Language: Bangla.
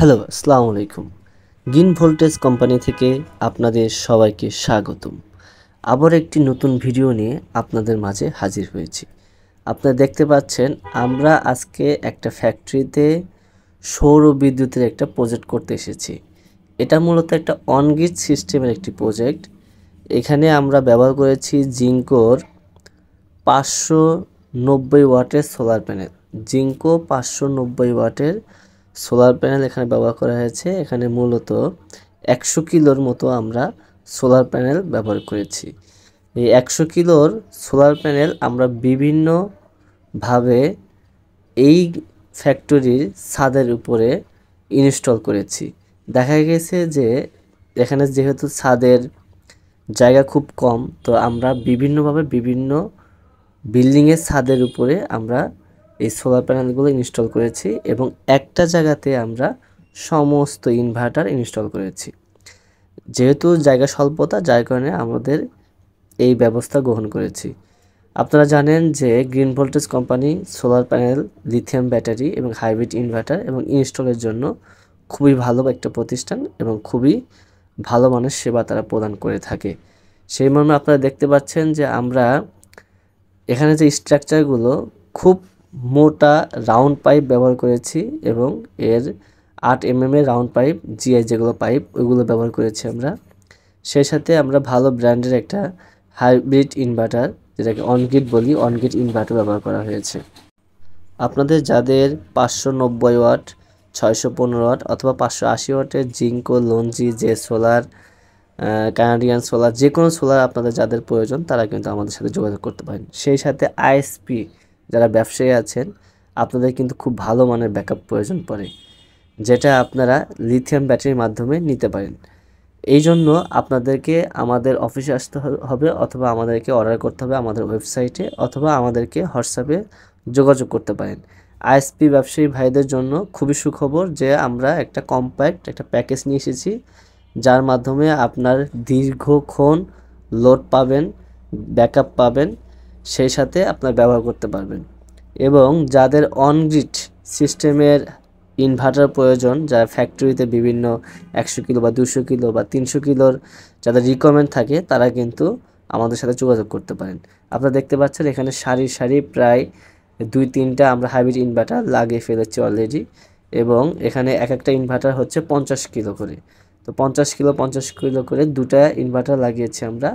হ্যালো, আসসালামু আলাইকুম। গ্রিন ভোল্টেজ কোম্পানি থেকে আপনাদের সবাইকে স্বাগতম। আবার একটি নতুন ভিডিও নিয়ে আপনাদের মাঝে হাজির হয়েছি। আপনারা দেখতে পাচ্ছেন আমরা আজকে একটা ফ্যাক্টরিতে সৌর বিদ্যুতের একটা প্রজেক্ট করতে এসেছি। এটা মূলত একটা অন গ্রিড সিস্টেমের একটি প্রজেক্ট। এখানে আমরা ব্যবহার করেছি জিঙ্কোর 590 ওয়াটের সোলার প্যানেল। জিঙ্কো 590 ওয়াটের সোলার প্যানেল এখানে ব্যবহার করা হয়েছে। এখানে মূলত 100 কিলোর মতো আমরা সোলার প্যানেল ব্যবহার করেছি। এই 100 কিলোর সোলার প্যানেল আমরা বিভিন্নভাবে এই ফ্যাক্টরির ছাদের উপরে ইনস্টল করেছি। দেখা গেছে যে এখানে যেহেতু ছাদের জায়গা খুব কম, তো আমরা বিভিন্নভাবে বিভিন্ন বিল্ডিংয়ের ছাদের উপরে আমরা এই সোলার প্যানেলগুলো ইনস্টল করেছি এবং একটা জায়গাতে আমরা সমস্ত ইনভার্টার ইনস্টল করেছি। যেহেতু জায়গা স্বল্পতা, যার কারণে আমাদের এই ব্যবস্থা গ্রহণ করেছি। আপনারা জানেন যে green voltage company solar panel, lithium battery এবং হাইব্রিড ইনভার্টার এবং ইনস্টলের জন্য খুবই ভালো একটা প্রতিষ্ঠান এবং খুবই ভালো মানের সেবা তারা প্রদান করে থাকে। সেই মর্মে আপনারা দেখতে পাচ্ছেন যে আমরা এখানে যে স্ট্রাকচারগুলো খুব মোটা রাউন্ড পাইপ ব্যবহার করেছি এবং এর 8 mm এর রাউন্ড পাইপ, জিআই যেগুলো পাইপ, ওইগুলো ব্যবহার করেছি আমরা। সেই সাথে আমরা ভালো ব্র্যান্ডের একটা হাইব্রিড ইনভার্টার, যেটাকে অনগ্রিড বলি, অনগ্রিড ইনভার্টার ব্যবহার করা হয়েছে। আপনাদের যাদের 590 ওয়াট, 615 ওয়াট অথবা 580 ওয়াটের জিঙ্কো, লঞ্জি, যে সোলার, কানাডিয়ান সোলার, যে কোনো সোলার আপনাদের যাদের প্রয়োজন তারা কিন্তু আমাদের সাথে যোগাযোগ করতে পারেন। সেই সাথে আইএসপি যারা ব্যবসায়ী আছেন, আপনাদের কিন্তু খুব ভালো মানের ব্যাকআপ প্রয়োজন পড়ে, যেটা আপনারা লিথিয়াম ব্যাটারির মাধ্যমে নিতে পারেন। এই জন্য আপনাদেরকে আমাদের অফিসে আসতে হবে অথবা আমাদেরকে অর্ডার করতে হবে আমাদের ওয়েবসাইটে, অথবা আমাদেরকে হোয়াটসঅ্যাপে যোগাযোগ করতে পারেন। আইএসপি ব্যবসায়ী ভাইদের জন্য খুবই সুখবর যে আমরা একটা কম্প্যাক্ট একটা প্যাকেজ নিয়ে এসেছি, যার মাধ্যমে আপনার দীর্ঘক্ষণ লোড পাবেন, ব্যাকআপ পাবেন, সেই সাথে আপনার ব্যবহার করতে পারবেন। এবং যাদের অনগ্রিড সিস্টেমের ইনভার্টার প্রয়োজন, যারা ফ্যাক্টরিতে বিভিন্ন 100 কিলো বা 200 কিলো বা 300 কিলোর যাদের রিকোয়ারমেন্ট থাকে, তারা কিন্তু আমাদের সাথে যোগাযোগ করতে পারেন। আপনারা দেখতে পাচ্ছেন এখানে সারি সারি প্রায় 2-3টা আমরা হাইব্রিড ইনভার্টার লাগিয়ে ফেলেছি অলরেডি, এবং এখানে এক একটা ইনভার্টার হচ্ছে 50 কিলো করে। তো 50 কিলো করে দুটা ইনভার্টার লাগিয়েছি আমরা।